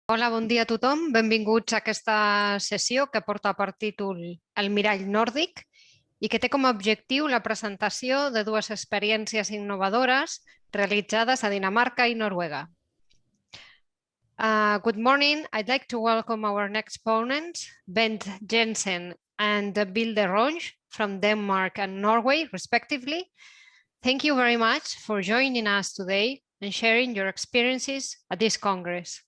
Hola, bon dia a tothom. Benvinguts a aquesta sessió que porta per títol El Mirall Nòrdic i que té com a objectiu la presentació de dues experiències innovadores realitzades a Dinamarca i Noruega. Good morning. I'd like to welcome our next exponents, Bente Jensen and Vilde Ronge from Denmark and Norway, respectively. Thank you very much for joining us today and sharing your experiences at this Congress.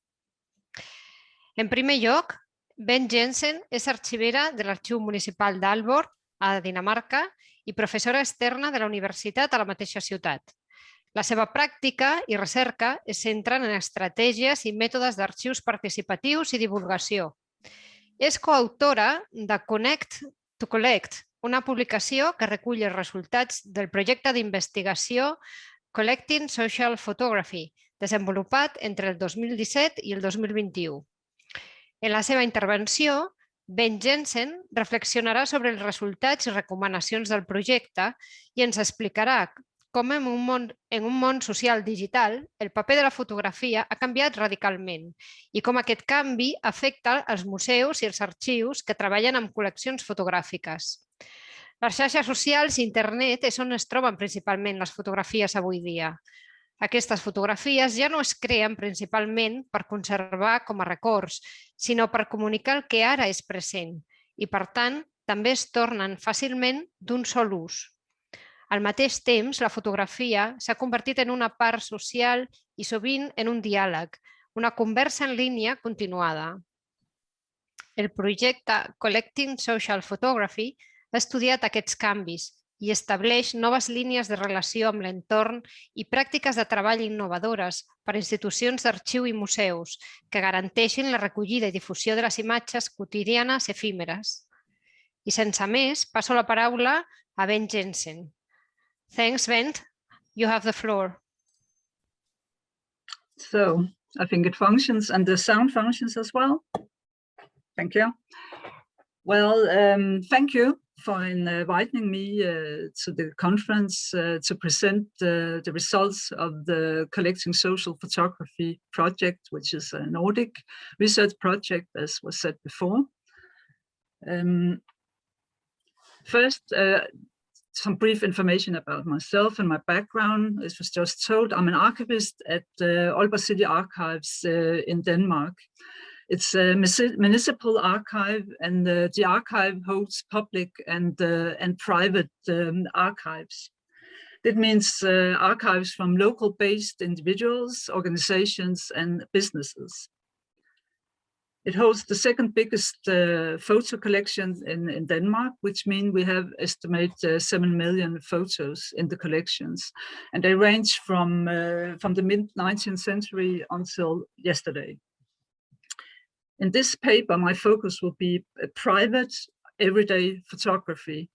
En primer lloc, Bente Jensen és arxivera de l'Arxiu Municipal d'Aalborg, a Dinamarca, i professora externa de la universitat a la mateixa ciutat. La seva pràctica i recerca es centren en estratègies i mètodes d'arxius participatius i divulgació. És coautora de Connect to Collect, una publicació que recull els resultats del projecte d'investigació Collecting Social Photography, desenvolupat entre el 2017 i el 2021. En la seva intervenció, Bente Jensen reflexionarà sobre els resultats i recomanacions del projecte i ens explicarà com en un món social digital el paper de la fotografia ha canviat radicalment i com aquest canvi afecta els museus i els arxius que treballen amb col·leccions fotogràfiques. Les xarxes socials i internet és on es troben principalment les fotografies avui dia. Aquestes fotografies ja no es creen principalment per conservar com a records, sinó per comunicar el que ara és present i, per tant, també es tornen fàcilment d'un sol ús. Al mateix temps, la fotografia s'ha convertit en una part social i sovint en un diàleg, una conversa en línia continuada. El projecte Collecting Social Photography ha estudiat aquests canvis i estableix noves línies de relació amb l'entorn i pràctiques de treball innovadores per a institucions d'arxiu i museus que garanteixin la recollida i difusió de les imatges quotidianes efímeres. I sense més, passo la paraula a Bente Jensen. Thanks, Bente. You have the floor. So, I think it functions and the sound functions as well. Thank you. Well, thank you for inviting me to the conference to present the results of the Collecting Social Photography project, which is a Nordic research project, as was said before. First, some brief information about myself and my background. As was just told, I'm an archivist at Aalborg City Archives in Denmark. It's a municipal archive, and the archive holds public and private archives. That means archives from local-based individuals, organizations, and businesses. It holds the second biggest photo collection in Denmark, which means we have estimated 7 million photos in the collections, and they range from the mid-19th century until yesterday. In this paper, my focus will be private, everyday photography,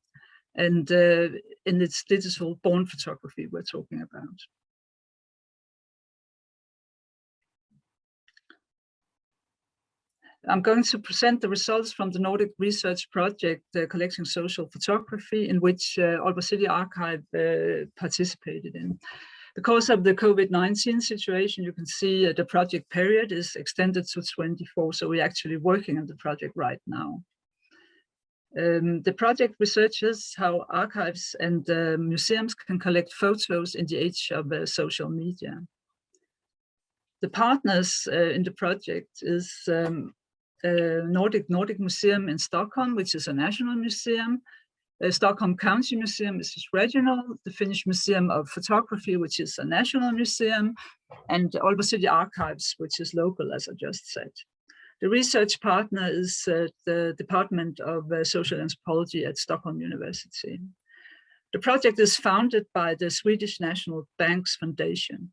and in its digital born photography we're talking about. I'm going to present the results from the Nordic research project, Collecting Social Photography, in which Aalborg City Archive participated in. Because of the COVID-19 situation, you can see the project period is extended to 24, so we're actually working on the project right now. The project researches how archives and museums can collect photos in the age of social media. The partners in the project is Nordic Museum in Stockholm, which is a national museum. Stockholm County Museum is regional, the Finnish Museum of Photography, which is a national museum, and Aalborg City Archives, which is local, as I just said. The research partner is the Department of Social Anthropology at Stockholm University. The project is founded by the Swedish National Bank's Foundation.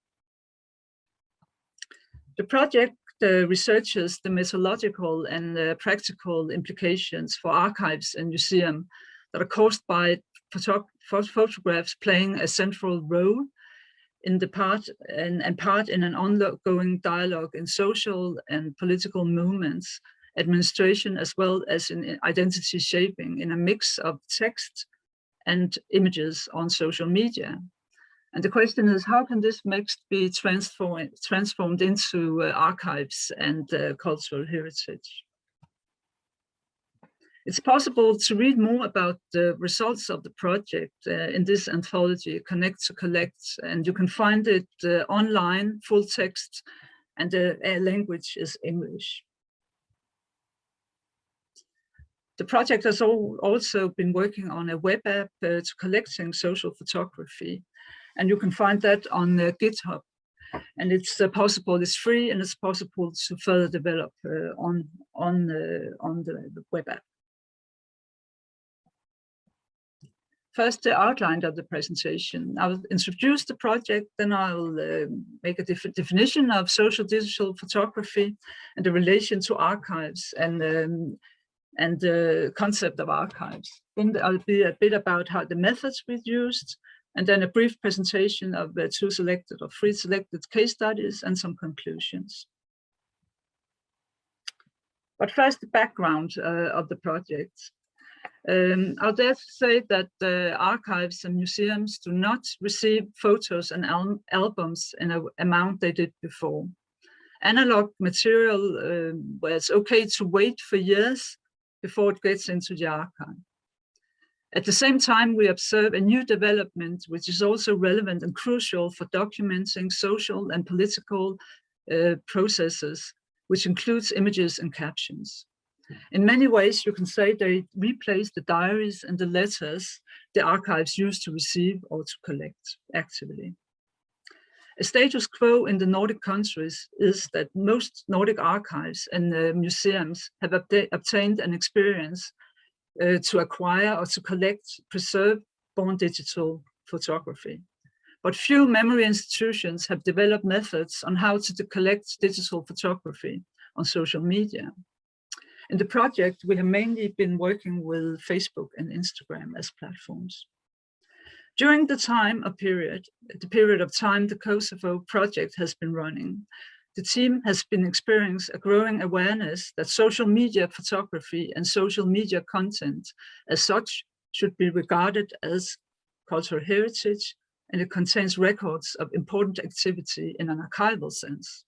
The project researches the methodological and practical implications for archives and museums that are caused by photographs playing a central role in the part in an ongoing dialogue in social and political movements, administration, as well as in identity shaping in a mix of text and images on social media. And the question is, how can this mix be transformed into archives and cultural heritage? It's possible to read more about the results of the project in this anthology, Connect to Collect, and you can find it online, full text, and the language is English. The project has also been working on a web app to collecting social photography, and you can find that on GitHub. And it's possible, it's free, and it's possible to further develop on the web app. First, the outline of the presentation. I'll introduce the project, then I'll make a different definition of social digital photography and the relation to archives and the concept of archives. Then I'll be a bit about how the methods we've used, and then a brief presentation of the 2 selected or 3 selected case studies and some conclusions. But first, the background of the project. I'll dare to say that archives and museums do not receive photos and albums in an amount they did before. Analog material, where it's okay to wait for years before it gets into the archive. At the same time, we observe a new development, which is also relevant and crucial for documenting social and political processes, which includes images and captions. In many ways, you can say they replace the diaries and the letters the archives used to receive or to collect actively. A status quo in the Nordic countries is that most Nordic archives and museums have obtained an experience to acquire or to collect, preserve born digital photography. But few memory institutions have developed methods on how to collect digital photography on social media. In the project, we have mainly been working with Facebook and Instagram as platforms. During the period of time the Kosovo project has been running, the team has been experiencing a growing awareness that social media photography and social media content as such should be regarded as cultural heritage, and it contains records of important activity in an archival sense.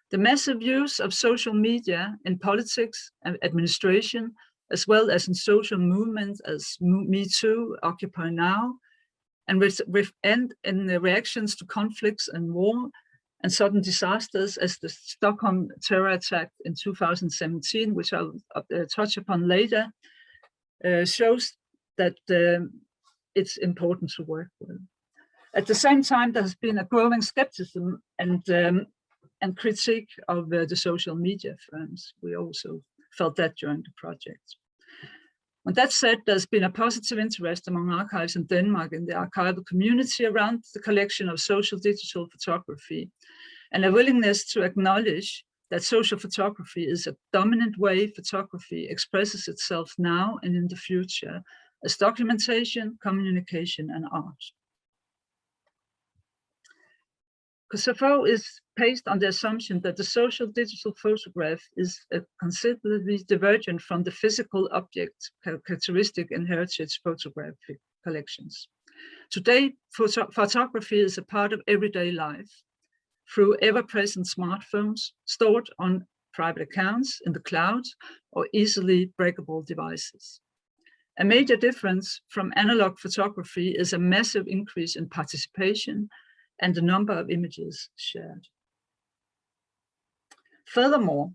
The massive use of social media in politics and administration, as well as in social movements as Me Too, Occupy Now, and in the reactions to conflicts and war and sudden disasters as the Stockholm terror attack in 2017, which I'll touch upon later, shows that it's important to work with. At the same time, there has been a growing skepticism and critique of the social media firms. We also felt that during the project. When that said, there's been a positive interest among archives in Denmark in the archival community around the collection of social digital photography, and a willingness to acknowledge that social photography is a dominant way photography expresses itself now and in the future as documentation, communication, and art. Kosovo is based on the assumption that the social digital photograph is considerably divergent from the physical object characteristic in heritage photographic collections. Today, photography is a part of everyday life through ever-present smartphones stored on private accounts in the cloud or easily breakable devices. A major difference from analog photography is a massive increase in participation and the number of images shared. Furthermore,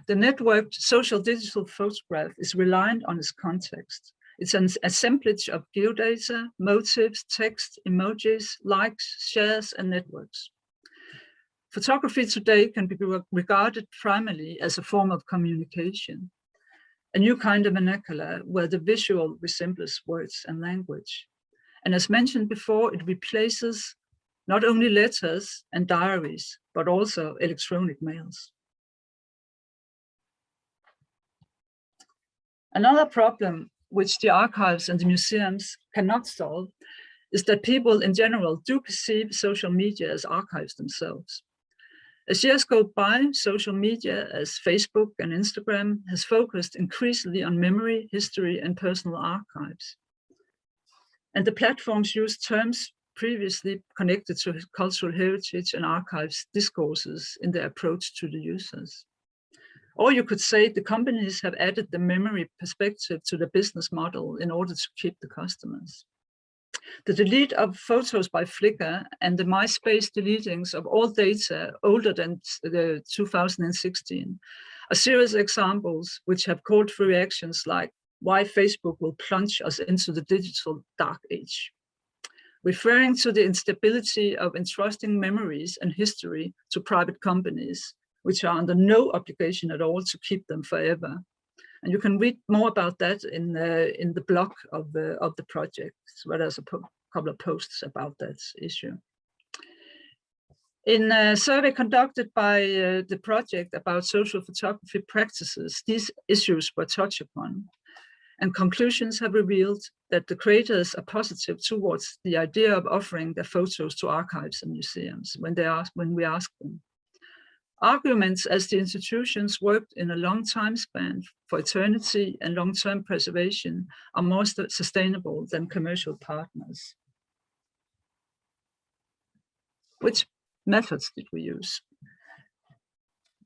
the networked social digital photograph is reliant on its context. It's an assemblage of geodata, motifs, text, emojis, likes, shares, and networks. Photography today can be regarded primarily as a form of communication, a new kind of vernacular where the visual resembles words and language. And as mentioned before, it replaces not only letters and diaries, but also electronic mails. Another problem which the archives and the museums cannot solve is that people in general do perceive social media as archives themselves. As years go by, social media as Facebook and Instagram has focused increasingly on memory, history, and personal archives. And the platforms use terms previously connected to cultural heritage and archives discourses in their approach to the users. Or you could say the companies have added the memory perspective to the business model in order to keep the customers. The delete of photos by Flickr and the MySpace deletings of all data older than 2016 are serious examples which have called for reactions like why Facebook will plunge us into the digital dark age, referring to the instability of entrusting memories and history to private companies, which are under no obligation at all to keep them forever. And you can read more about that in the blog of the project, where there's a couple of posts about that issue. In a survey conducted by the project about social photography practices, these issues were touched upon, and conclusions have revealed that the creators are positive towards the idea of offering their photos to archives and museums when we ask them. Arguments as the institutions worked in a long time span for eternity and long-term preservation are more sustainable than commercial partners. Which methods did we use?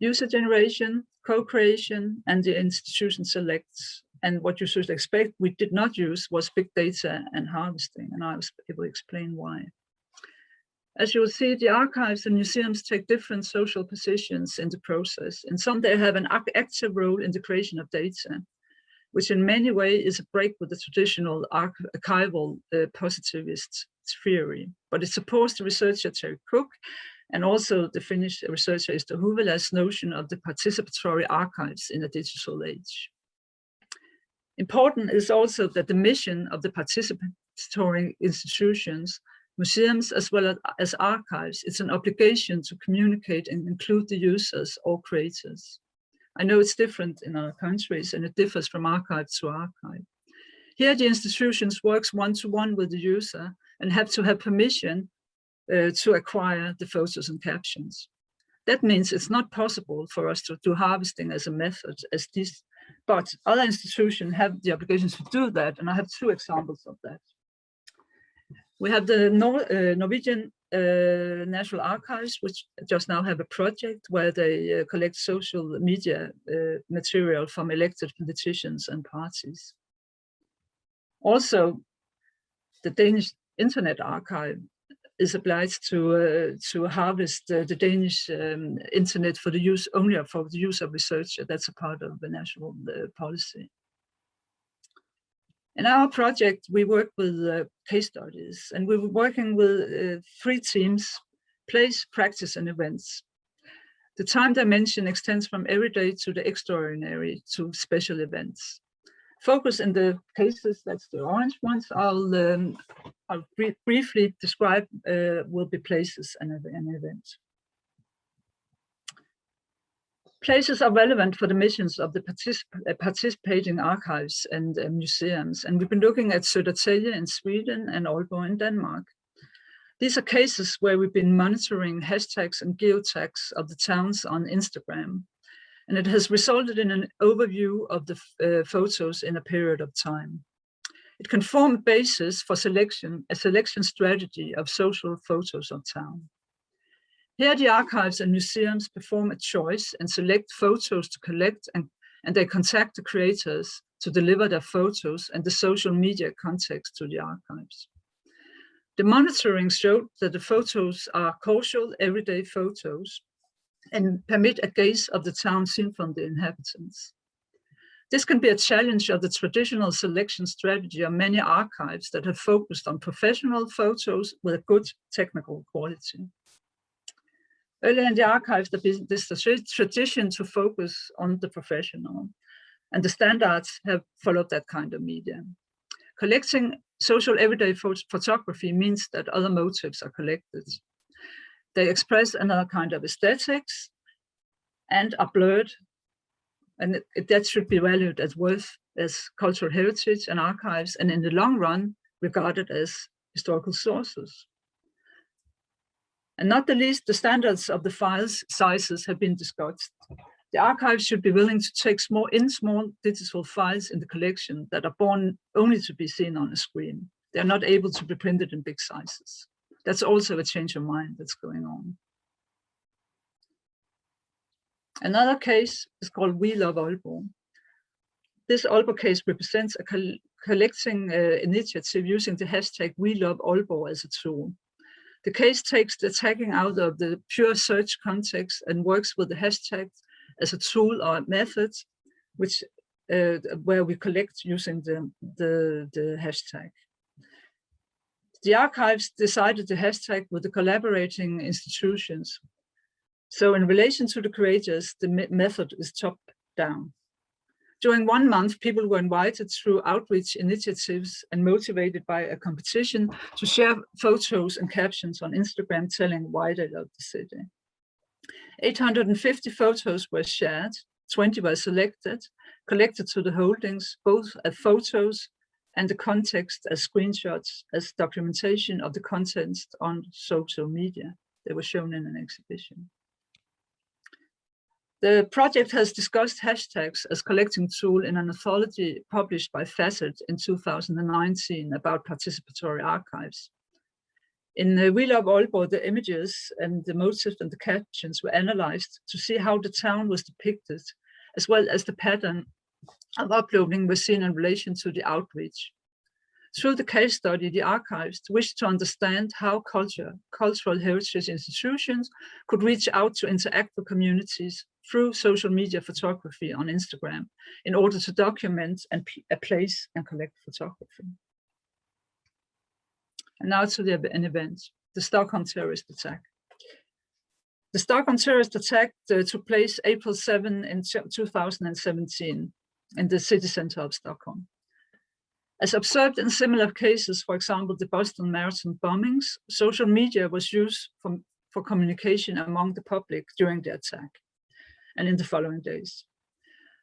User generation, co-creation, and the institution selects. And what you should expect we did not use was big data and harvesting, and I will explain why. As you will see, the archives and museums take different social positions in the process. In some, they have an active role in the creation of data, which in many ways is a break with the traditional archival positivist theory. But it supports the researcher Terry Cook and also the Finnish researcher Esther Huvela's notion of the participatory archives in a digital age. Important is also that the mission of the participatory institutions, museums as well as archives, it's an obligation to communicate and include the users or creators. I know it's different in our countries and it differs from archive to archive. Here the institutions works one-to-one with the user and have to have permission to acquire the photos and captions. That means it's not possible for us to do harvesting as a method as this, but other institutions have the obligations to do that, and I have two examples of that. We have the Norwegian National Archives, which just now have a project where they collect social media material from elected politicians and parties. Also, the Danish Internet Archive is obliged to harvest the Danish internet for the use only for the use of researchers. That's a part of the national policy. In our project, we work with case studies, and we were working with 3 themes: place, practice, and events. The time dimension extends from everyday to the extraordinary to special events. Focus in the cases, that's the orange ones, I'll briefly describe will be places and events. Places are relevant for the missions of the participating archives and museums, and we've been looking at Södertälje in Sweden and Aalborg in Denmark. These are cases where we've been monitoring hashtags and geotags of the towns on Instagram, and it has resulted in an overview of the photos in a period of time. It can form a basis for a selection strategy of social photos of town. Here, the archives and museums perform a choice and select photos to collect, and they contact the creators to deliver their photos and the social media context to the archives. The monitoring showed that the photos are causal, everyday photos and permit a gaze of the town seen from the inhabitants. This can be a challenge of the traditional selection strategy of many archives that have focused on professional photos with a good technical quality. Earlier in the archives, there's a tradition to focus on the professional, and the standards have followed that kind of media. Collecting social everyday photography means that other motives are collected. They express another kind of aesthetics and are blurred, and that should be valued as worth as cultural heritage and archives, and in the long run, regarded as historical sources. And not the least, the standards of the files sizes have been discussed. The archives should be willing to take small digital files in the collection that are born only to be seen on a screen. They are not able to be printed in big sizes. That's also a change of mind that's going on. Another case is called We Love Aalborg. This Aalborg case represents a collecting initiative using the hashtag We Love Aalborg as a tool. The case takes the tagging out of the pure search context and works with the hashtag as a tool or method, which where we collect using the hashtag. The archives decided the hashtag with the collaborating institutions. So in relation to the creators, the method is top-down. During 1 month, people were invited through outreach initiatives and motivated by a competition to share photos and captions on Instagram telling why they love the city. 850 photos were shared, 20 were selected, collected to the holdings, both as photos and the context as screenshots, as documentation of the contents on social media. They were shown in an exhibition. The project has discussed hashtags as collecting tool in an anthology published by Facet in 2019 about participatory archives. In We Love Aalborg, the images and the motifs and the captions were analyzed to see how the town was depicted, as well as the pattern of uploading was seen in relation to the outreach. Through the case study, the archives wished to understand how cultural heritage institutions could reach out to interact with communities through social media photography on Instagram in order to document and place and collect photography. And now to an event, the Stockholm terrorist attack. The Stockholm terrorist attack took place April 7 in 2017 in the city center of Stockholm. As observed in similar cases, for example, the Boston Marathon bombings, social media was used for communication among the public during the attack and in the following days.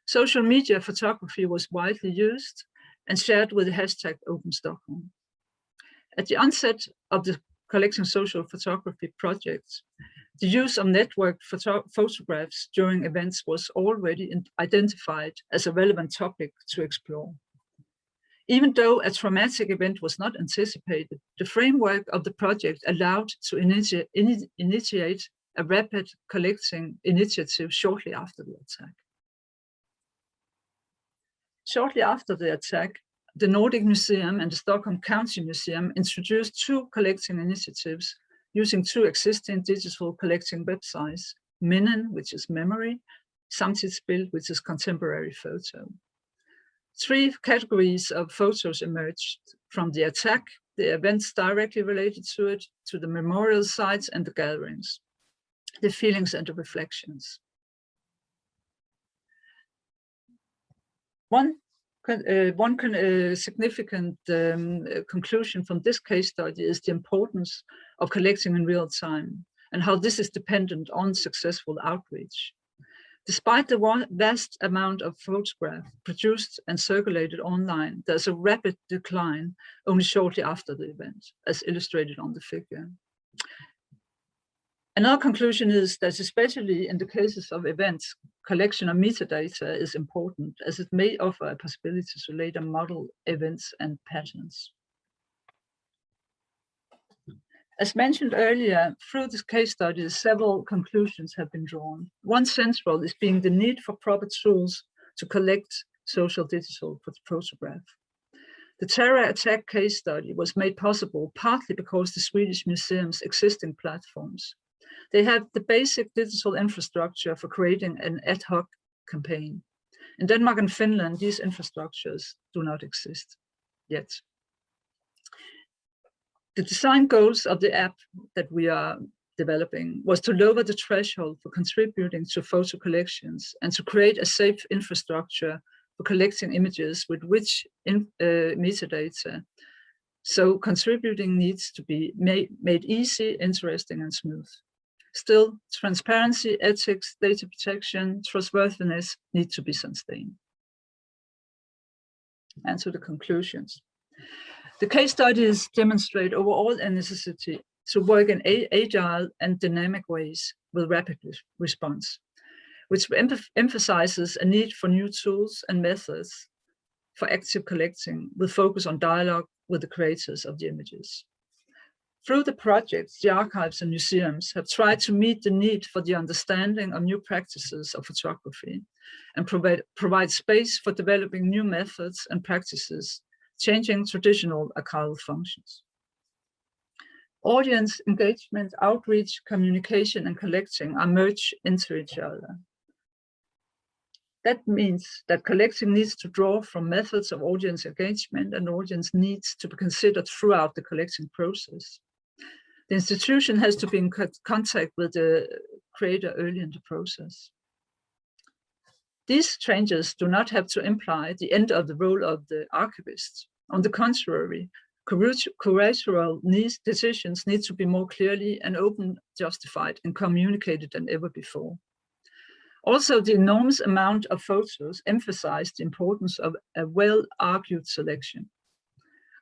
Social media photography was widely used and shared with the hashtag Open Stockholm. At the onset of the collecting social photography project, the use of networked photographs during events was already identified as a relevant topic to explore. Even though a traumatic event was not anticipated, the framework of the project allowed to initiate a rapid collecting initiative shortly after the attack. Shortly after the attack, the Nordic Museum and the Stockholm County Museum introduced 2 collecting initiatives using 2 existing digital collecting websites, Minnen, which is memory, Samtidsbild, which is contemporary photo. 3 categories of photos emerged from the attack, the events directly related to it, to the memorial sites and the gatherings, the feelings and the reflections. One significant conclusion from this case study is the importance of collecting in real time and how this is dependent on successful outreach. Despite the vast amount of photographs produced and circulated online, there's a rapid decline only shortly after the event, as illustrated on the figure. Another conclusion is that especially in the cases of events, collection of metadata is important, as it may offer a possibility to later model events and patterns. As mentioned earlier, through this case study, several conclusions have been drawn. One central is being the need for proper tools to collect social digital photograph. The terror attack case study was made possible partly because the Swedish Museum's existing platforms. They have the basic digital infrastructure for creating an ad hoc campaign. In Denmark and Finland, these infrastructures do not exist yet. The design goals of the app that we are developing was to lower the threshold for contributing to photo collections and to create a safe infrastructure for collecting images with rich metadata. So contributing needs to be made easy, interesting, and smooth. Still, transparency, ethics, data protection, trustworthiness need to be sustained. And to the conclusions. The case studies demonstrate overall a necessity to work in agile and dynamic ways with rapid response, which emphasizes a need for new tools and methods for active collecting with focus on dialogue with the creators of the images. Through the projects, the archives and museums have tried to meet the need for the understanding of new practices of photography and provide space for developing new methods and practices, changing traditional archival functions. Audience engagement, outreach, communication, and collecting are merged into each other. That means that collecting needs to draw from methods of audience engagement, and audience needs to be considered throughout the collecting process. The institution has to be in contact with the creator early in the process. These changes do not have to imply the end of the role of the archivist. On the contrary, curatorial decisions need to be more clearly and open, justified, and communicated than ever before. Also, the enormous amount of photos emphasize the importance of a well-argued selection.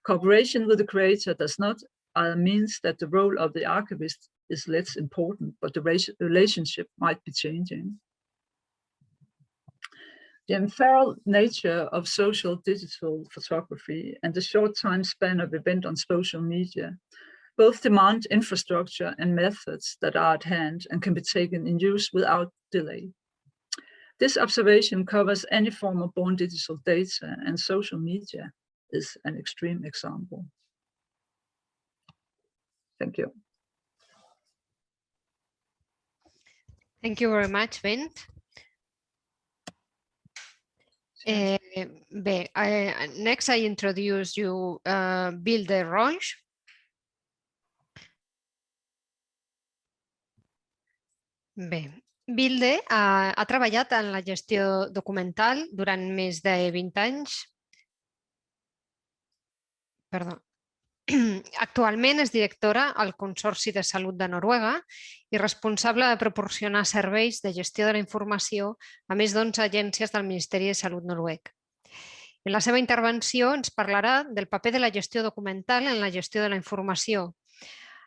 Cooperation with the creator does not means that the role of the archivist is less important, but the relationship might be changing. The ephemeral nature of social digital photography and the short time span of event on social media both demand infrastructure and methods that are at hand and can be taken in use without delay. This observation covers any form of born digital data, and social media is an extreme example. Thank you. Thank you very much, Bente. Next I introduce you Vilde Ronge. Vilde ha treballat en la gestió documental durant més de 20 anys. Perdó. Actualment és directora al Consorci de Salut de Noruega i responsable de proporcionar serveis de gestió de la informació a més d'11 agències del Ministeri de Salut noruec. En la seva intervenció ens parlarà del paper de la gestió documental en la gestió de la informació.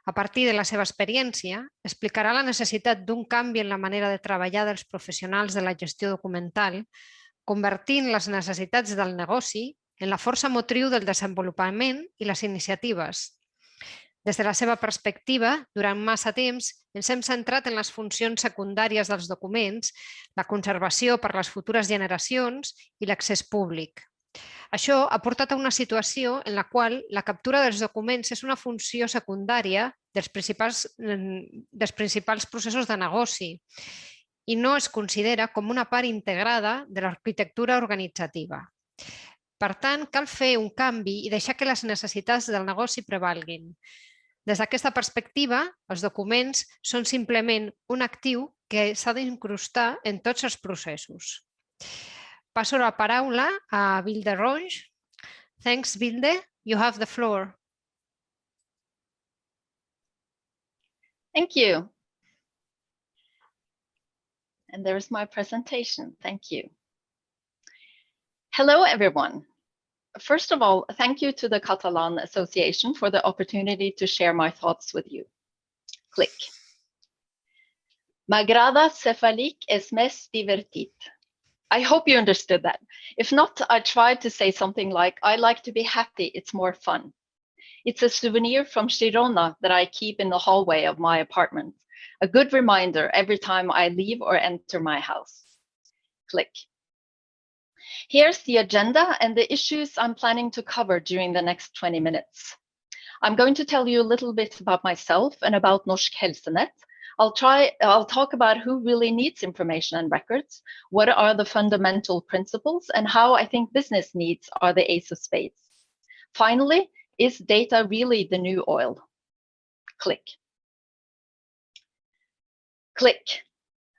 A partir de la seva experiència, explicarà la necessitat d'un canvi en la manera de treballar dels professionals de la gestió documental, convertint les necessitats del negoci en la força motriu del desenvolupament i les iniciatives. Des de la seva perspectiva, durant massa temps ens hem centrat en les funcions secundàries dels documents, la conservació per les futures generacions i l'accés públic. Això ha portat a una situació en la qual la captura dels documents és una funció secundària dels principals processos de negoci i no es considera com una part integrada de l'arquitectura organitzativa. Per tant, cal fer un canvi i deixar que les necessitats del negoci prevalguin. Des d'aquesta perspectiva, els documents són simplement un actiu que s'ha d'incrustar en tots els processos. Passo la paraula a Vilde Ronge. Thanks, Vilde. You have the floor. Thank you. And there's my presentation. Thank you. Hello, everyone. First of all, thank you to the Catalan Association for the opportunity to share my thoughts with you. Click. M'agrada ser feliç és més divertit. I hope you understood that. If not, I tried to say something like, I like to be happy, it's more fun. It's a souvenir from Girona that I keep in the hallway of my apartment. A good reminder every time I leave or enter my house. Click. Here's the agenda and the issues I'm planning to cover during the next 20 minutes. I'm going to tell you a little bit about myself and about Norsk Helsenett. I'll talk about who really needs information and records, what are the fundamental principles, and how I think business needs are the ace of spades. Finally, is data really the new oil? Click. Click.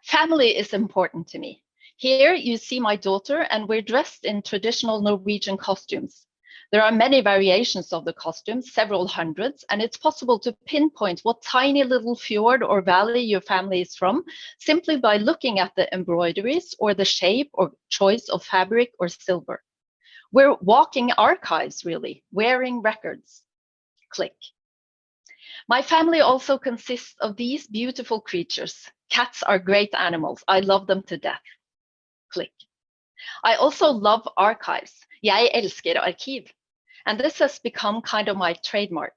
Family is important to me. Here you see my daughter, and we're dressed in traditional Norwegian costumes. There are many variations of the costumes, several hundreds, and it's possible to pinpoint what tiny little fjord or valley your family is from simply by looking at the embroideries or the shape or choice of fabric or silver. We're walking archives, really, wearing records. Click. My family also consists of these beautiful creatures. Cats are great animals. I love them to death. Click. I also love archives. Jeg elsker arkiv. And this has become kind of my trademark.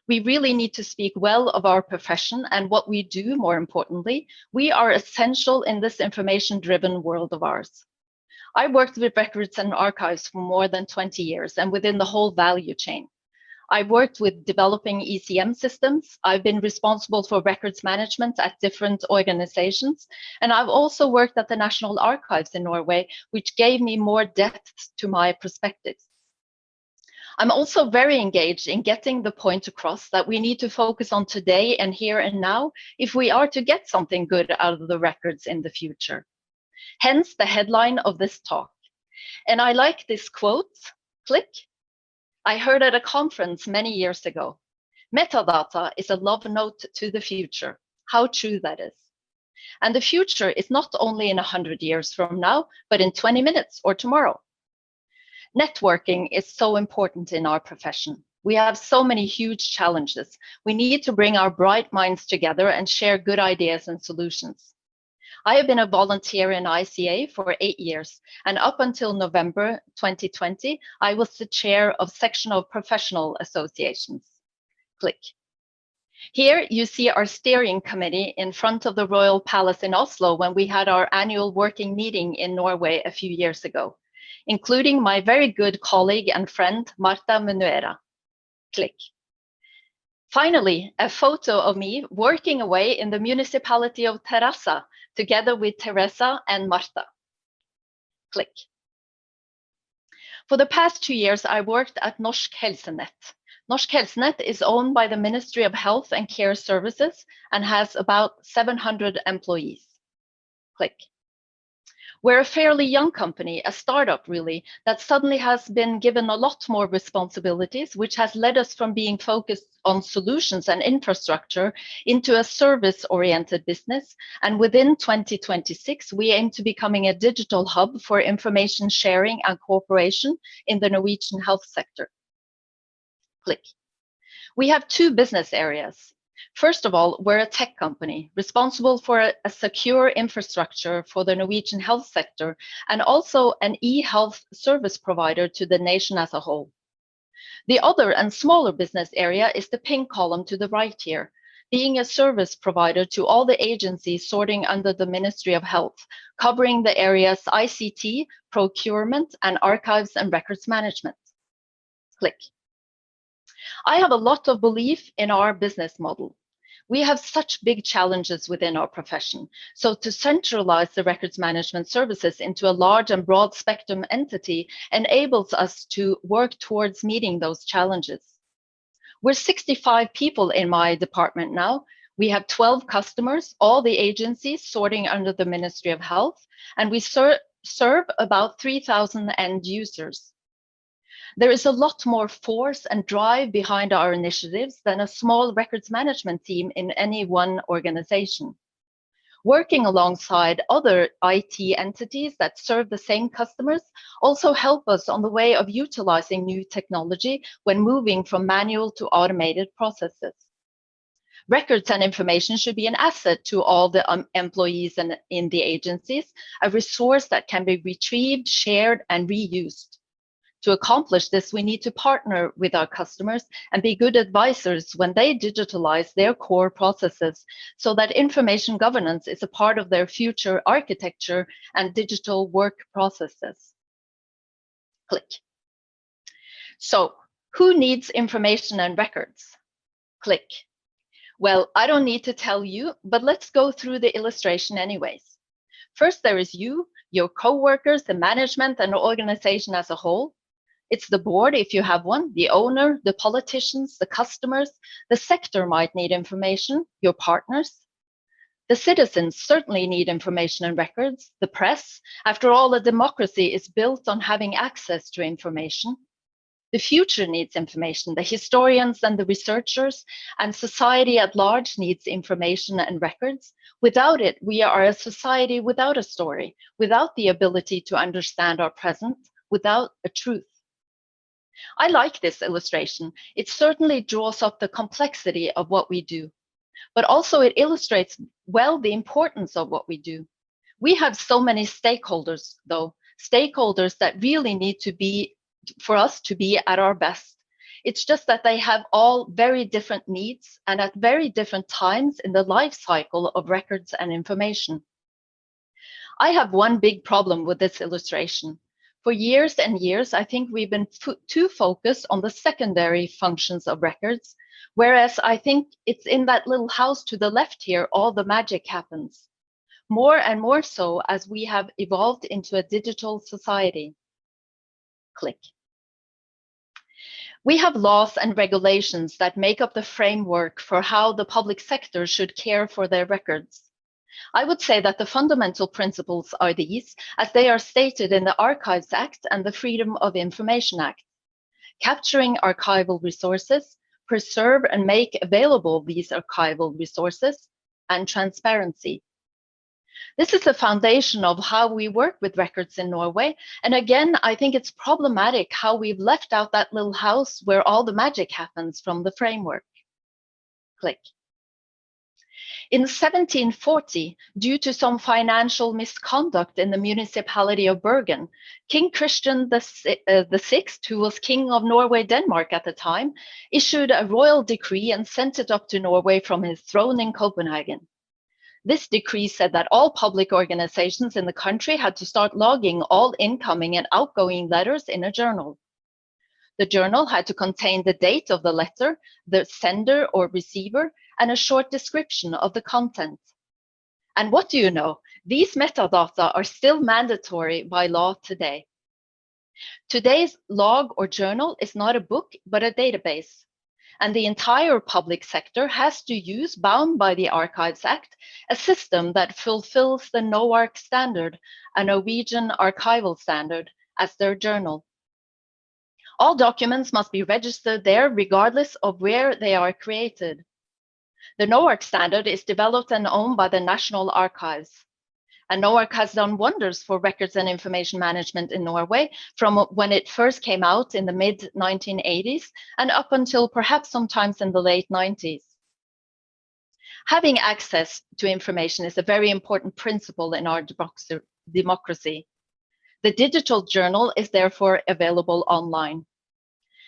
We really need to speak well of our profession and what we do, more importantly. We are essential in this information-driven world of ours. I worked with records and archives for more than 20 years and within the whole value chain. I've worked with developing ECM systems. I've been responsible for records management at different organizations. And I've also worked at the National Archives in Norway, which gave me more depth to my perspectives. I'm also very engaged in getting the point across that we need to focus on today and here and now if we are to get something good out of the records in the future. Hence the headline of this talk. And I like this quote, click. I heard at a conference many years ago, metadata is a love note to the future. How true that is. And the future is not only in 100 years from now, but in 20 minutes or tomorrow. Networking is so important in our profession. We have so many huge challenges. We need to bring our bright minds together and share good ideas and solutions. I have been a volunteer in ICA for 8 years, and up until November 2020, I was the chair of section of professional associations. Click. Here you see our steering committee in front of the Royal Palace in Oslo when we had our annual working meeting in Norway a few years ago, including my very good colleague and friend, Marta Menuera. Click. Finally, a photo of me working away in the municipality of Terrassa, together with Teresa and Marta. Click. For the past 2 years, I worked at Norsk Helsenett. Norsk Helsenett is owned by the Ministry of Health and Care Services and has about 700 employees. Click. We're a fairly young company, a startup really, that suddenly has been given a lot more responsibilities, which has led us from being focused on solutions and infrastructure into a service-oriented business. And within 2026, we aim to becoming a digital hub for information sharing and cooperation in the Norwegian health sector. Click. We have 2 business areas. First of all, we're a tech company responsible for a secure infrastructure for the Norwegian health sector and also an e-health service provider to the nation as a whole. The other and smaller business area is the pink column to the right here, being a service provider to all the agencies sorting under the Ministry of Health, covering the areas ICT, procurement, and archives and records management. Click. I have a lot of belief in our business model. We have such big challenges within our profession. So to centralize the records management services into a large and broad spectrum entity enables us to work towards meeting those challenges. We're 65 people in my department now. We have 12 customers, all the agencies sorting under the Ministry of Health, and we serve about 3,000 end users. There is a lot more force and drive behind our initiatives than a small records management team in any one organization. Working alongside other IT entities that serve the same customers also help us on the way of utilizing new technology when moving from manual to automated processes. Records and information should be an asset to all the employees in the agencies, a resource that can be retrieved, shared, and reused. To accomplish this, we need to partner with our customers and be good advisors when they digitalize their core processes so that information governance is a part of their future architecture and digital work processes. Click. So, who needs information and records? Click. Well, I don't need to tell you, but let's go through the illustration anyways. First, there is you, your co-workers, the management, and the organization as a whole. It's the board, if you have one, the owner, the politicians, the customers. The sector might need information, your partners. The citizens certainly need information and records. The press, after all, a democracy is built on having access to information. The future needs information. The historians and the researchers and society at large needs information and records. Without it, we are a society without a story, without the ability to understand our present, without a truth. I like this illustration. It certainly draws up the complexity of what we do, but also it illustrates well the importance of what we do. We have so many stakeholders, though, stakeholders that really need to be, for us to be at our best. It's just that they have all very different needs and at very different times in the life cycle of records and information. I have one big problem with this illustration. For years and years, I think we've been too focused on the secondary functions of records, whereas I think it's in that little house to the left here, all the magic happens. More and more so as we have evolved into a digital society. Click. We have laws and regulations that make up the framework for how the public sector should care for their records. I would say that the fundamental principles are these, as they are stated in the Archives Act and the Freedom of Information Act. Capturing archival resources, preserve and make available these archival resources, and transparency. This is the foundation of how we work with records in Norway. And again, I think it's problematic how we've left out that little house where all the magic happens from the framework. Click. In 1740, due to some financial misconduct in the municipality of Bergen, King Christian VI, who was King of Norway, Denmark at the time, issued a royal decree and sent it up to Norway from his throne in Copenhagen. This decree said that all public organizations in the country had to start logging all incoming and outgoing letters in a journal. The journal had to contain the date of the letter, the sender or receiver, and a short description of the content. And what do you know? These metadata are still mandatory by law today. Today's log or journal is not a book, but a database. And the entire public sector has to use, bound by the Archives Act, a system that fulfills the NOARC standard, a Norwegian archival standard, as their journal. All documents must be registered there regardless of where they are created. The NOARC standard is developed and owned by the National Archives. And NOARC has done wonders for records and information management in Norway from when it first came out in the mid-1980s and up until perhaps sometimes in the late 90s. Having access to information is a very important principle in our democracy. The digital journal is therefore available online.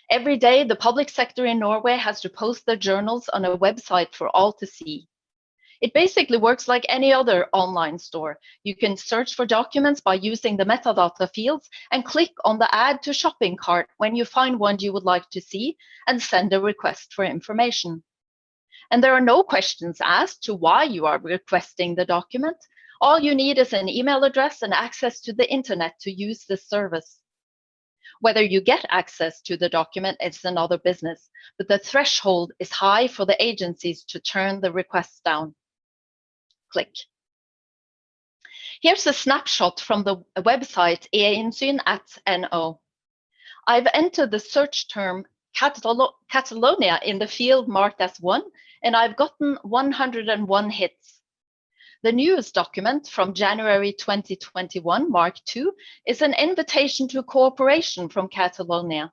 Every day, the public sector in Norway has to post their journals on a website for all to see. It basically works like any other online store. You can search for documents by using the metadata fields and click on the Add to Shopping cart when you find one you would like to see and send a request for information. And there are no questions asked to why you are requesting the document. All you need is an email address and access to the internet to use this service. Whether you get access to the document is another business, but the threshold is high for the agencies to turn the requests down. Click. Here's a snapshot from the website einnsyn@no. I've entered the search term Catalonia in the field marked as 1, and I've gotten 101 hits. The newest document from January 2021, Mark 2, is an invitation to cooperation from Catalonia.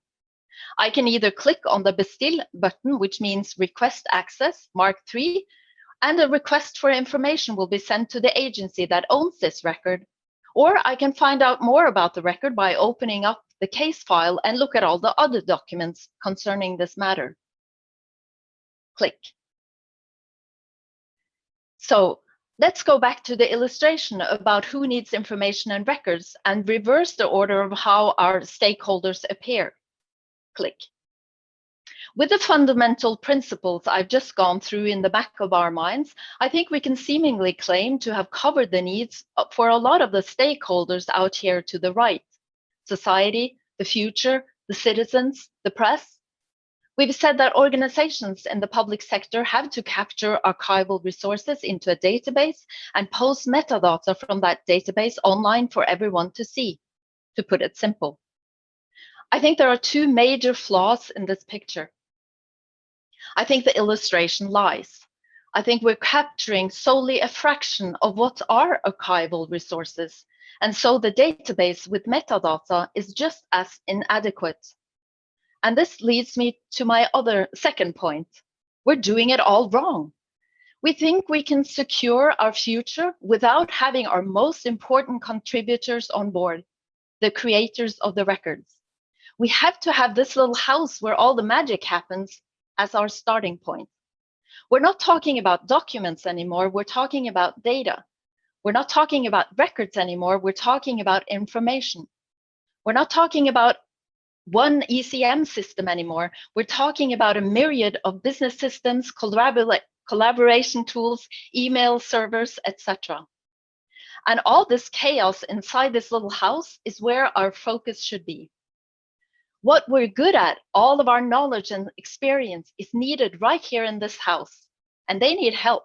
I can either click on the Bestill button, which means request access, Mark 3, and a request for information will be sent to the agency that owns this record. Or I can find out more about the record by opening up the case file and look at all the other documents concerning this matter. Click. So let's go back to the illustration about who needs information and records and reverse the order of how our stakeholders appear. Click. With the fundamental principles I've just gone through in the back of our minds, I think we can seemingly claim to have covered the needs for a lot of the stakeholders out here to the right: society, the future, the citizens, the press. We've said that organizations in the public sector have to capture archival resources into a database and post metadata from that database online for everyone to see, to put it simple. I think there are two major flaws in this picture. I think the illustration lies. I think we're capturing solely a fraction of what are archival resources, and so the database with metadata is just as inadequate. And this leads me to my second point. We're doing it all wrong. We think we can secure our future without having our most important contributors on board, the creators of the records. We have to have this little house where all the magic happens as our starting point. We're not talking about documents anymore, we're talking about data. We're not talking about records anymore, we're talking about information. We're not talking about one ECM system anymore, we're talking about a myriad of business systems, collaboration tools, email servers, etc. And all this chaos inside this little house is where our focus should be. What we're good at, all of our knowledge and experience is needed right here in this house, and they need help.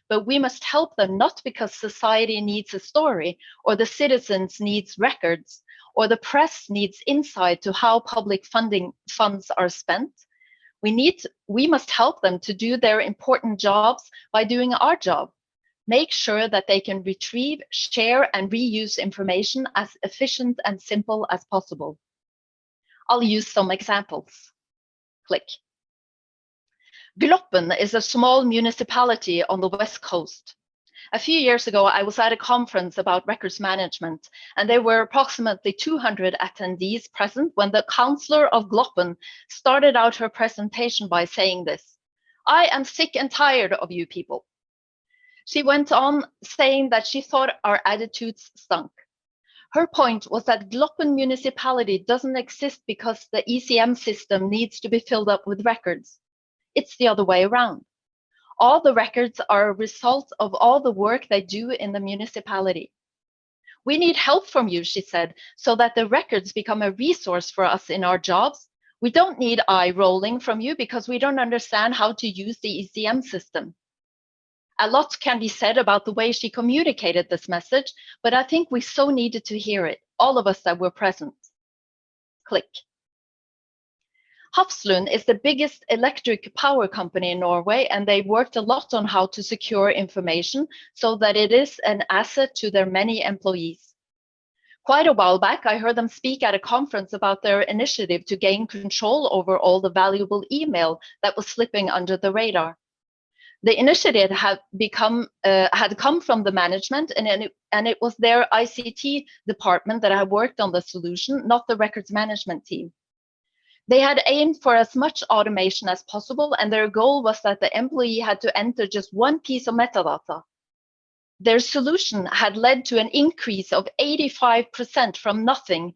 But we must help them not because society needs a story, or the citizens needs records, or the press needs insight to how public funds are spent. We must help them to do their important jobs by doing our job. Make sure that they can retrieve, share, and reuse information as efficient and simple as possible. I'll use some examples. Click. Gloppen is a small municipality on the West Coast. A few years ago, I was at a conference about records management, and there were approximately 200 attendees present when the councillor of Gloppen started out her presentation by saying this: "I am sick and tired of you people." She went on saying that she thought our attitudes stunk. Her point was that Gloppen municipality doesn't exist because the ECM system needs to be filled up with records. It's the other way around. All the records are a result of all the work they do in the municipality. We need help from you, she said, so that the records become a resource for us in our jobs. We don't need eye rolling from you because we don't understand how to use the ECM system. A lot can be said about the way she communicated this message, but I think we so needed to hear it, all of us that were present. Click. Hafslund is the biggest electric power company in Norway, and they worked a lot on how to secure information so that it is an asset to their many employees. Quite a while back, I heard them speak at a conference about their initiative to gain control over all the valuable email that was slipping under the radar. The initiative had come from the management, and it was their ICT department that had worked on the solution, not the records management team. They had aimed for as much automation as possible, and their goal was that the employee had to enter just one piece of metadata. Their solution had led to an increase of 85% from nothing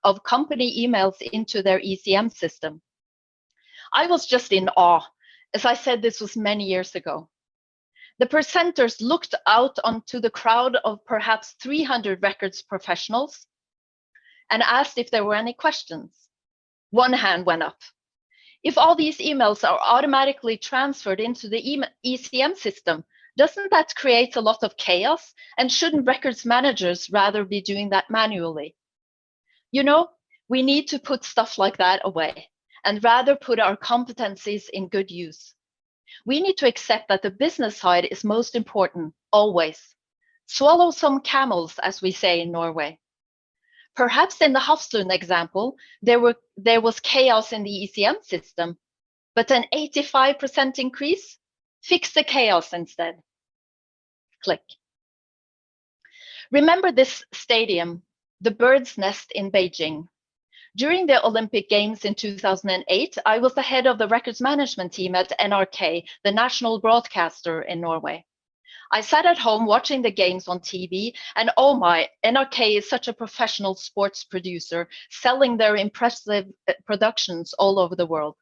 of company emails into their ECM system. I was just in awe. As I said, this was many years ago. The presenters looked out onto the crowd of perhaps 300 records professionals and asked if there were any questions. One hand went up. If all these emails are automatically transferred into the ECM system, doesn't that create a lot of chaos? And shouldn't records managers rather be doing that manually? You know, we need to put stuff like that away and rather put our competencies in good use. We need to accept that the business side is most important, always. Swallow some camels, as we say in Norway. Perhaps in the Hafslund example, there was chaos in the ECM system, but an 85% increase? Fix the chaos instead. Click. Remember this stadium, the Bird's Nest in Beijing. During the Olympic Games in 2008, I was the head of the records management team at NRK, the national broadcaster in Norway. I sat at home watching the games on TV, and oh my, NRK is such a professional sports producer, selling their impressive productions all over the world.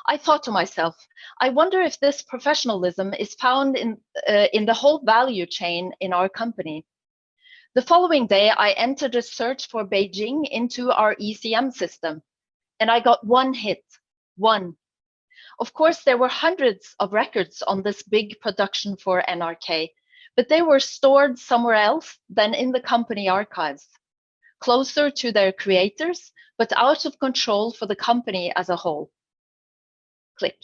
I thought to myself, I wonder if this professionalism is found in the whole value chain in our company. The following day, I entered a search for Beijing into our ECM system, and I got one hit, one. Of course, there were hundreds of records on this big production for NRK, but they were stored somewhere else than in the company archives, closer to their creators, but out of control for the company as a whole. Click.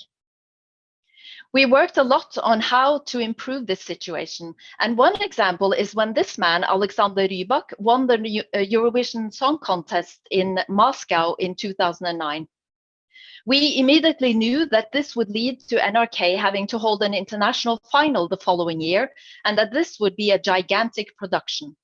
We worked a lot on how to improve this situation. And one example is when this man, Alexander Rybak, won the Eurovision Song Contest in Moscow in 2009. We immediately knew that this would lead to NRK having to hold an international final the following year, and that this would be a gigantic production.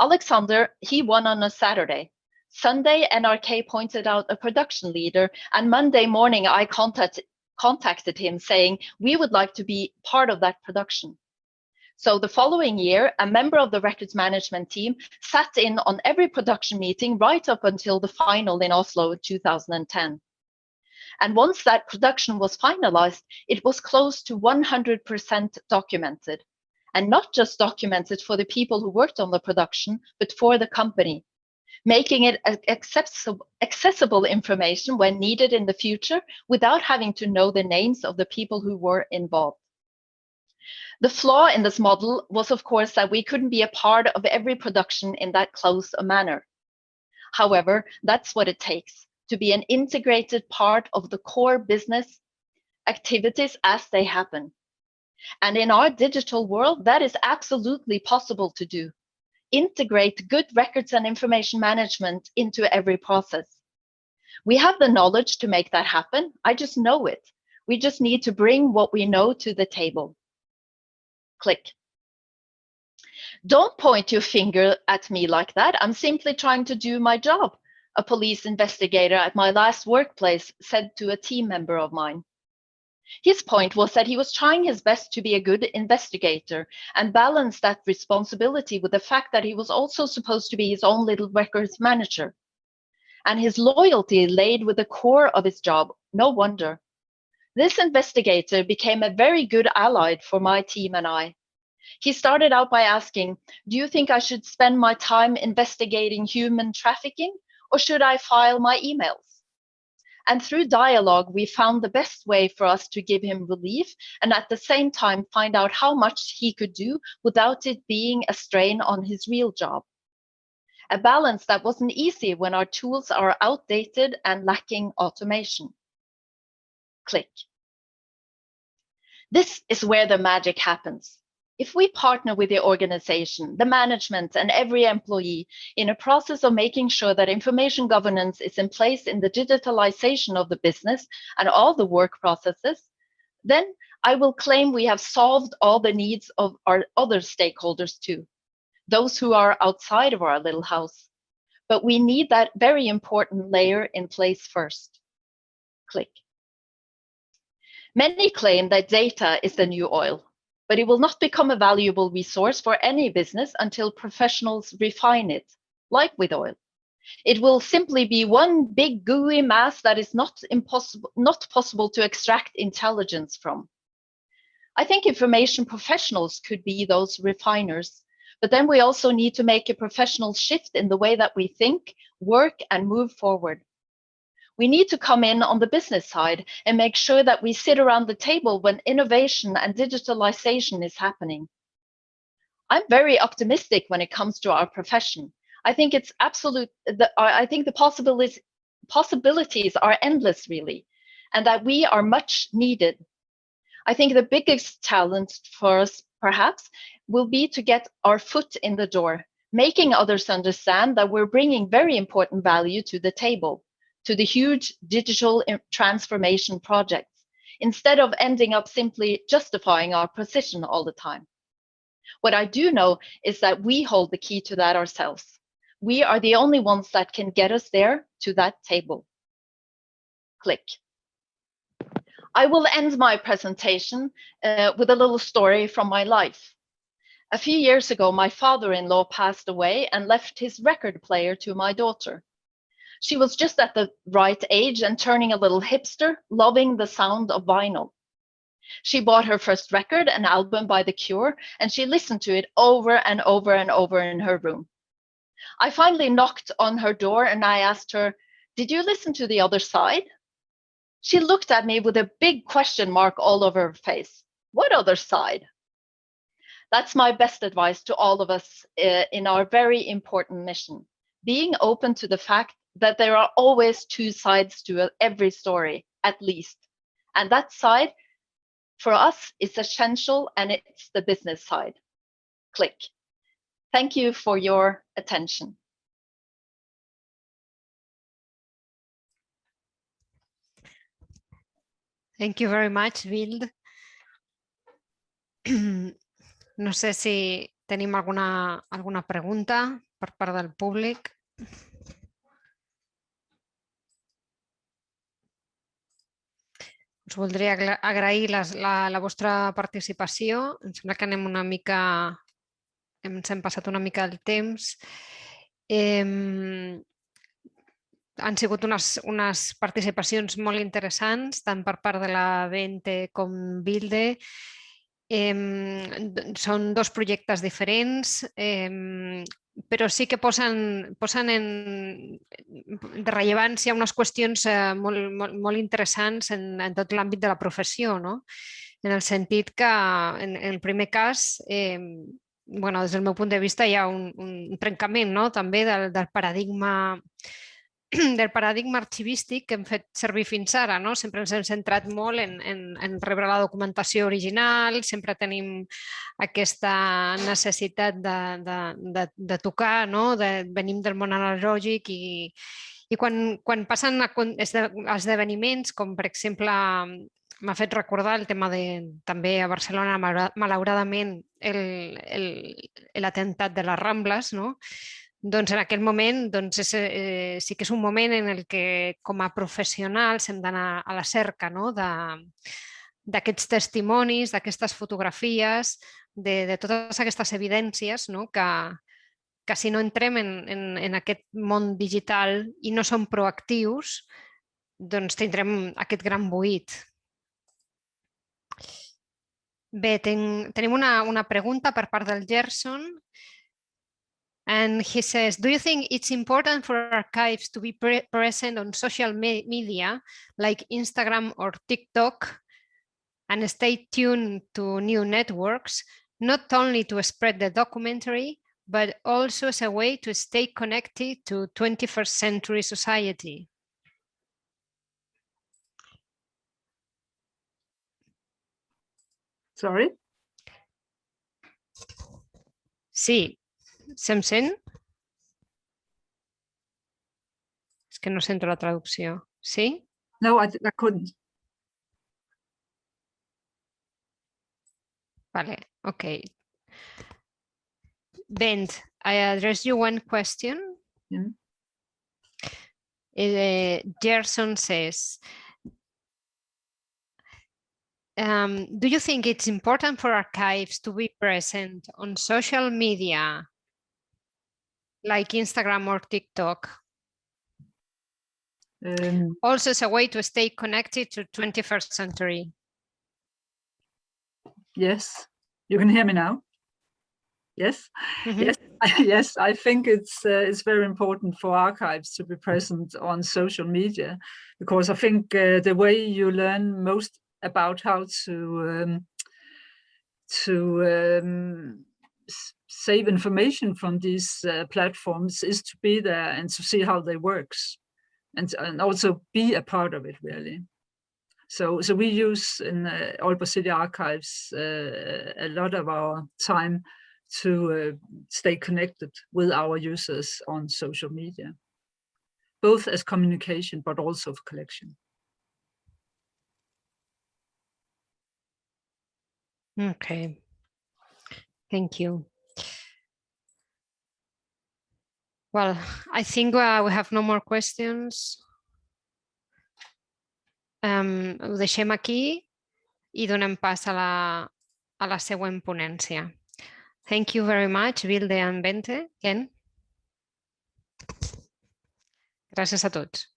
Alexander, he won on a Saturday. Sunday, NRK pointed out a production leader, and Monday morning I contacted him saying we would like to be part of that production. So the following year, a member of the records management team sat in on every production meeting right up until the final in Oslo in 2010. And once that production was finalized, it was close to 100% documented. And not just documented for the people who worked on the production, but for the company, making it accessible information when needed in the future without having to know the names of the people who were involved. The flaw in this model was, of course, that we couldn't be a part of every production in that close a manner. However, that's what it takes to be an integrated part of the core business activities as they happen. And in our digital world, that is absolutely possible to do. Integrate good records and information management into every process. We have the knowledge to make that happen. I just know it. We just need to bring what we know to the table. Click. Don't point your finger at me like that. I'm simply trying to do my job, a police investigator at my last workplace said to a team member of mine. His point was that he was trying his best to be a good investigator and balance that responsibility with the fact that he was also supposed to be his own little records manager. And his loyalty laid with the core of his job, no wonder. This investigator became a very good ally for my team and I. He started out by asking, do you think I should spend my time investigating human trafficking, or should I file my emails? And through dialogue, we found the best way for us to give him relief and at the same time find out how much he could do without it being a strain on his real job. A balance that wasn't easy when our tools are outdated and lacking automation. Click. This is where the magic happens. If we partner with the organization, the management, and every employee in a process of making sure that information governance is in place in the digitalization of the business and all the work processes, then I will claim we have solved all the needs of our other stakeholders too, those who are outside of our little house. But we need that very important layer in place first. Click. Many claim that data is the new oil, but it will not become a valuable resource for any business until professionals refine it, like with oil. It will simply be one big gooey mass that is not possible to extract intelligence from. I think information professionals could be those refiners, but then we also need to make a professional shift in the way that we think, work, and move forward. We need to come in on the business side and make sure that we sit around the table when innovation and digitalization is happening. I'm very optimistic when it comes to our profession. I think it's absolute. I think the possibilities are endless, really, and that we are much needed. I think the biggest challenge for us, perhaps, will be to get our foot in the door, making others understand that we're bringing very important value to the table, to the huge digital transformation projects, instead of ending up simply justifying our position all the time. What I do know is that we hold the key to that ourselves. We are the only ones that can get us there to that table. Click. I will end my presentation with a little story from my life. A few years ago, my father-in-law passed away and left his record player to my daughter. She was just at the right age and turning a little hipster, loving the sound of vinyl. She bought her first record, an album by The Cure, and she listened to it over and over and over in her room. I finally knocked on her door and I asked her, "Did you listen to The Other Side?" She looked at me with a big question mark all over her face. What other side? That's my best advice to all of us in our very important mission. Being open to the fact that there are always two sides to every story, at least. And that side, for us, is essential, and it's the business side. Click. Thank you for your attention. Thank you very much, Vilde. No sé si tenim alguna pregunta per part del públic. Doncs voldria agrair la vostra participació. Em sembla que anem una mica... Ens hem passat una mica el temps. Han sigut unes participacions molt interessants, tant per part de la Bente com Vilde. Són dos projectes diferents, però sí que posen en rellevància unes qüestions molt interessants en tot l'àmbit de la professió, no? En el sentit que, en el primer cas, des del meu punt de vista hi ha un trencament, no? També del paradigma arxivístic que hem fet servir fins ara, no? Sempre ens hem centrat molt en rebre la documentació original, sempre tenim aquesta necessitat de tocar, no? Venim del món analògic i quan passen esdeveniments, com per exemple m'ha fet recordar el tema també a Barcelona, malauradament, l'atemptat de les Rambles, no? Doncs en aquell moment sí que és un moment en el que com a professionals hem d'anar a la cerca, no? D'aquests testimonis, d'aquestes fotografies, de totes aquestes evidències, no? Que si no entrem en aquest món digital i no som proactius, doncs tindrem aquest gran buit. Bé, tenim una pregunta per part del Gerson. And he says, do you think it's important for archives to be present on social media like Instagram or TikTok and stay tuned to new networks, not only to spread the documentary, but also as a way to stay connected to 21st century society? Sorry? Sí. Se'm sent? És que no sento la traducció. Sí? No, I couldn't. Vale, okay. Bent, I address you one question. Gerson says, do you think it's important for archives to be present on social media like Instagram or TikTok? Also as a way to stay connected to 21st century. Yes, you can hear me now. Yes, yes, I think it's very important for archives to be present on social media, because I think the way you learn most about how to save information from these platforms is to be there and to see how they works, and also be a part of it, really. So we use in Aalborg City Archives a lot of our time to stay connected with our users on social media, both as communication but also for collection. Okay, thank you. Well, I think we have no more questions. Ho deixem aquí i donem pas a la següent ponència. Thank you very much, Vilde and Bente. Ken? Gràcies a tots.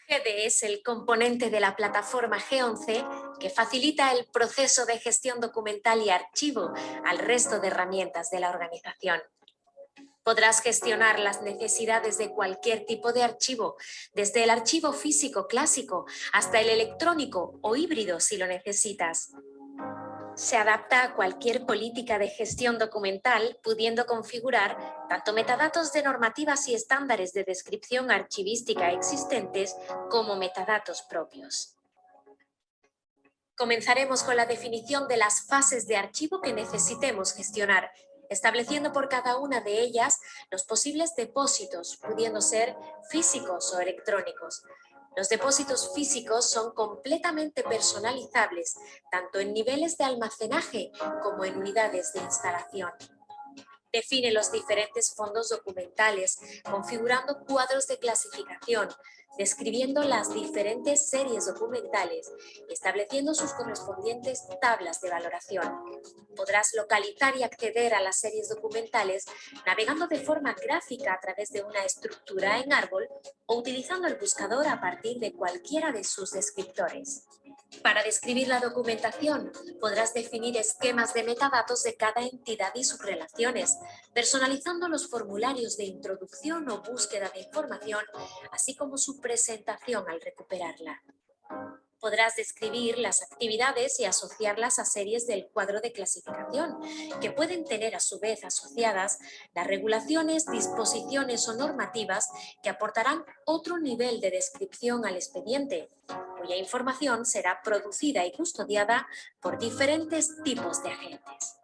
GD es el componente de la plataforma G11 que facilita el proceso de gestión documental y archivo al resto de herramientas de la organización. Podrás gestionar las necesidades de cualquier tipo de archivo, desde el archivo físico clásico hasta el electrónico o híbrido si lo necesitas. Se adapta a cualquier política de gestión documental, pudiendo configurar tanto metadatos de normativas y estándares de descripción archivística existentes como metadatos propios. Comenzaremos con la definición de las fases de archivo que necesitemos gestionar, estableciendo por cada una de ellas los posibles depósitos, pudiendo ser físicos o electrónicos. Los depósitos físicos son completamente personalizables, tanto en niveles de almacenaje como en unidades de instalación. Define los diferentes fondos documentales, configurando cuadros de clasificación, describiendo las diferentes series documentales y estableciendo sus correspondientes tablas de valoración. Podrás localizar y acceder a las series documentales navegando de forma gráfica a través de una estructura en árbol o utilizando el buscador a partir de cualquiera de sus descriptores. Para describir la documentación, podrás definir esquemas de metadatos de cada entidad y sus relaciones, personalizando los formularios de introducción o búsqueda de información, así como su presentación al recuperarla. Podrás describir las actividades y asociarlas a series del cuadro de clasificación, que pueden tener a su vez asociadas las regulaciones, disposiciones o normativas que aportarán otro nivel de descripción al expediente, cuya información será producida y custodiada por diferentes tipos de agentes.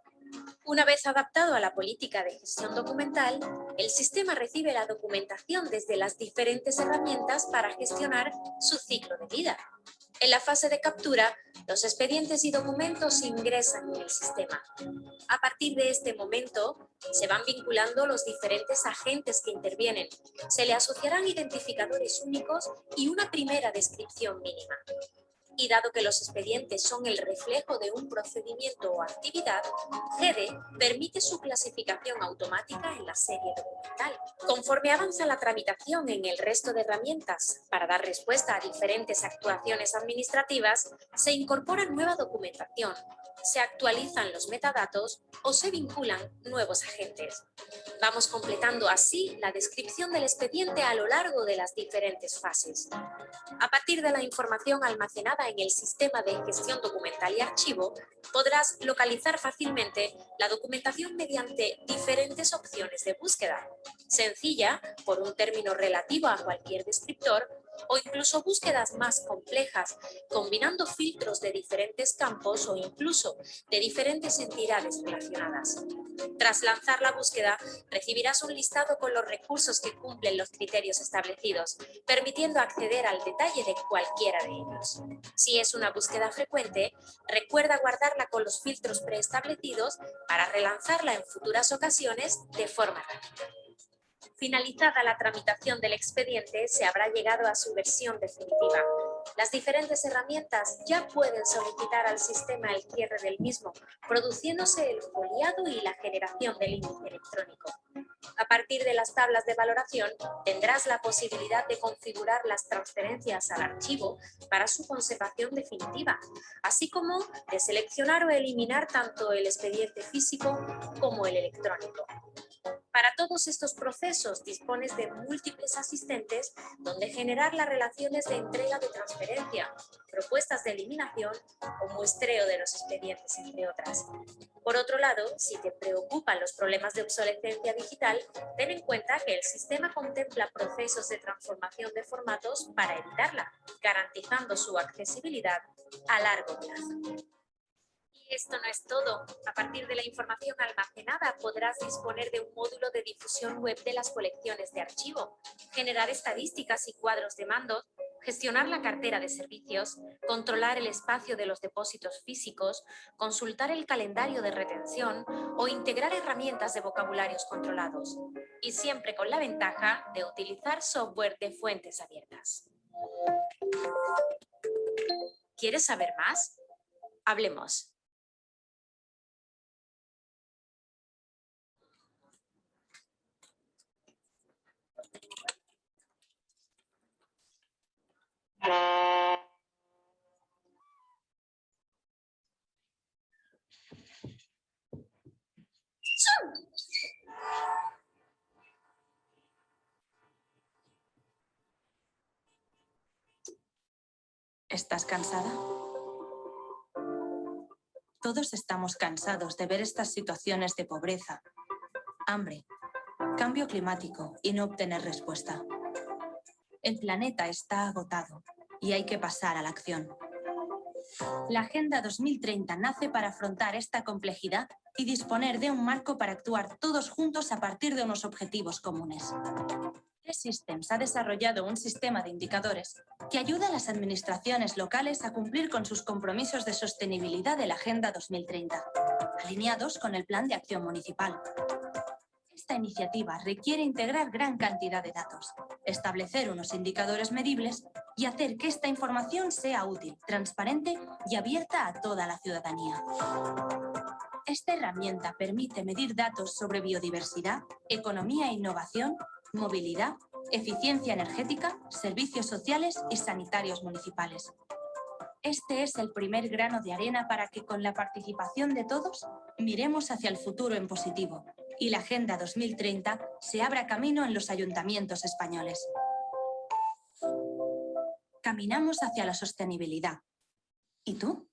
Una vez adaptado a la política de gestión documental, el sistema recibe la documentación desde las diferentes herramientas para gestionar su ciclo de vida. En la fase de captura, los expedientes y documentos ingresan en el sistema. A partir de este momento, se van vinculando los diferentes agentes que intervienen. Se le asociarán identificadores únicos y una primera descripción mínima. Y dado que los expedientes son el reflejo de un procedimiento o actividad, GEDE permite su clasificación automática en la serie documental. Conforme avanza la tramitación en el resto de herramientas para dar respuesta a diferentes actuaciones administrativas, se incorpora nueva documentación, se actualizan los metadatos o se vinculan nuevos agentes. Vamos completando así la descripción del expediente a lo largo de las diferentes fases. A partir de la información almacenada en el sistema de gestión documental y archivo, podrás localizar fácilmente la documentación mediante diferentes opciones de búsqueda. Sencilla, por un término relativo a cualquier descriptor, o incluso búsquedas más complejas, combinando filtros de diferentes campos o incluso de diferentes entidades relacionadas. Tras lanzar la búsqueda, recibirás un listado con los recursos que cumplen los criterios establecidos, permitiendo acceder al detalle de cualquiera de ellos. Si es una búsqueda frecuente, recuerda guardarla con los filtros preestablecidos para relanzarla en futuras ocasiones de forma rápida. Finalizada la tramitación del expediente, se habrá llegado a su versión definitiva. Las diferentes herramientas ya pueden solicitar al sistema el cierre del mismo, produciéndose el foliado y la generación del índice electrónico. A partir de las tablas de valoración, tendrás la posibilidad de configurar las transferencias al archivo para su conservación definitiva, así como de seleccionar o eliminar tanto el expediente físico como el electrónico. Para todos estos procesos dispones de múltiples asistentes donde generar las relaciones de entrega de transferencia, propuestas de eliminación o muestreo de los expedientes, entre otras. Por otro lado, si te preocupan los problemas de obsolescencia digital, ten en cuenta que el sistema contempla procesos de transformación de formatos para evitarla, garantizando su accesibilidad a largo plazo. Y esto no es todo. A partir de la información almacenada podrás disponer de un módulo de difusión web de las colecciones de archivo, generar estadísticas y cuadros de mando, gestionar la cartera de servicios, controlar el espacio de los depósitos físicos, consultar el calendario de retención o integrar herramientas de vocabularios controlados. Y siempre con la ventaja de utilizar software de fuentes abiertas. ¿Quieres saber más? Hablemos. ¿Estás cansada? Todos estamos cansados de ver estas situaciones de pobreza, hambre, cambio climático y no obtener respuesta. El planeta está agotado y hay que pasar a la acción. La Agenda 2030 nace para afrontar esta complejidad y disponer de un marco para actuar todos juntos a partir de unos objetivos comunes. Systems ha desarrollado un sistema de indicadores que ayuda a las administraciones locales a cumplir con sus compromisos de sostenibilidad de la Agenda 2030, alineados con el Plan de Acción Municipal. esta iniciativa requiere integrar gran cantidad de datos, establecer unos indicadores medibles y hacer que esta información sea útil, transparente y abierta a toda la ciudadanía. Esta herramienta permite medir datos sobre biodiversidad, economía e innovación, movilidad, eficiencia energética, servicios sociales y sanitarios municipales. Este es el primer grano de arena para que, con la participación de todos, miremos hacia el futuro en positivo y la Agenda 2030 se abra camino en los ayuntamientos españoles. Caminamos hacia la sostenibilidad. ¿Y tú?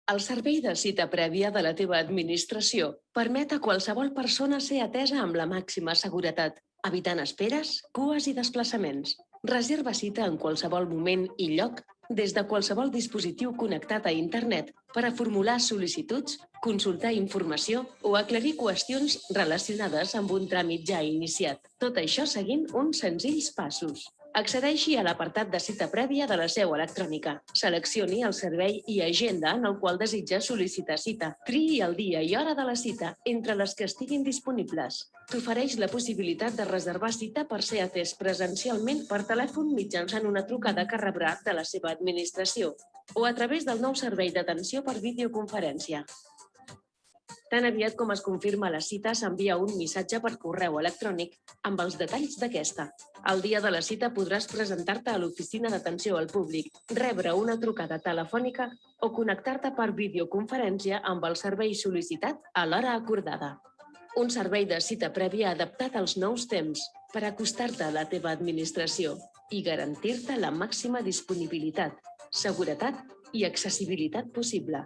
El servei de cita prèvia de la teva administració permet a qualsevol persona ser atesa amb la màxima seguretat, evitant esperes, cues i desplaçaments. Reserva cita en qualsevol moment i lloc des de qualsevol dispositiu connectat a internet per a formular sol·licituds, consultar informació o aclarir qüestions relacionades amb un tràmit ja iniciat. Tot això seguint uns senzills passos. Accedeixi a l'apartat de cita prèvia de la seu electrònica. Seleccioni el servei i agenda en el qual desitja sol·licitar cita. Triï el dia i hora de la cita entre les que estiguin disponibles. T'ofereix la possibilitat de reservar cita per ser atès presencialment per telèfon mitjançant una trucada que rebrà de la seva administració o a través del nou servei d'atenció per videoconferència. Tan aviat com es confirma la cita, s'envia un missatge per correu electrònic amb els detalls d'aquesta. El dia de la cita podràs presentar-te a l'oficina d'atenció al públic, rebre una trucada telefònica o connectar-te per videoconferència amb el servei sol·licitat a l'hora acordada. Un servei de cita prèvia adaptat als nous temps per acostar-te a la teva administració i garantir-te la màxima disponibilitat, seguretat i accessibilitat possible.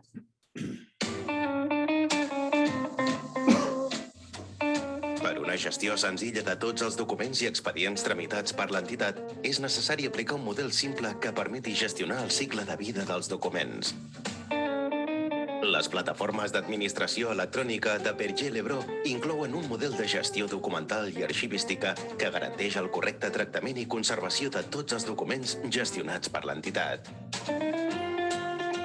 Per una gestió senzilla de tots els documents i expedients tramitats per l'entitat, és necessari aplicar un model simple que permeti gestionar el cicle de vida dels documents. Les plataformes d'administració electrònica de Vilde Ronge inclouen un model de gestió documental i arxivística que garanteix el correcte tractament i conservació de tots els documents gestionats per l'entitat.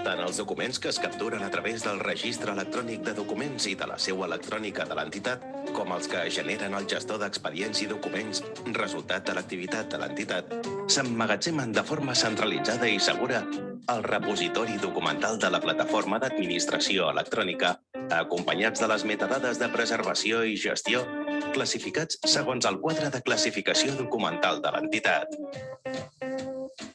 Tant els documents que es capturen a través del registre electrònic de documents i de la seu electrònica de l'entitat, com els que generen el gestor d'expedients i documents, resultat de l'activitat de l'entitat, s'emmagatzemen de forma centralitzada i segura al repositori documental de la plataforma d'administració electrònica, acompanyats de les metadades de preservació i gestió, classificats segons el quadre de classificació documental de l'entitat.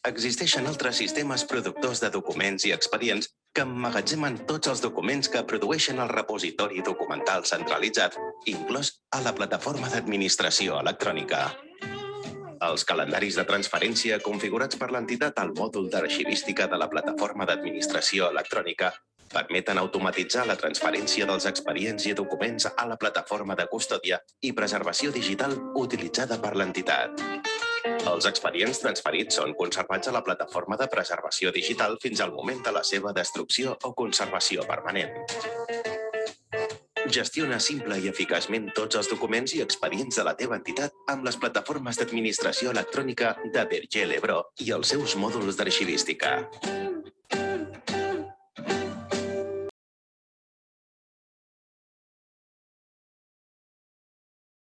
Existeixen altres sistemes productors de documents i expedients que emmagatzemen tots els documents que produeixen el repositori documental centralitzat, inclòs a la plataforma d'administració electrònica. Els calendaris de transferència configurats per l'entitat al mòdul d'arxivística de la plataforma d'administració electrònica permeten automatitzar la transferència dels expedients i documents a la plataforma de custòdia i preservació digital utilitzada per l'entitat. Els expedients transferits són conservats a la plataforma de preservació digital fins al moment de la seva destrucció o conservació permanent. Gestiona simple i eficaçment tots els documents i expedients de la teva entitat amb les plataformes d'administració electrònica de Vilde Ronge i els seus mòduls d'arxivística.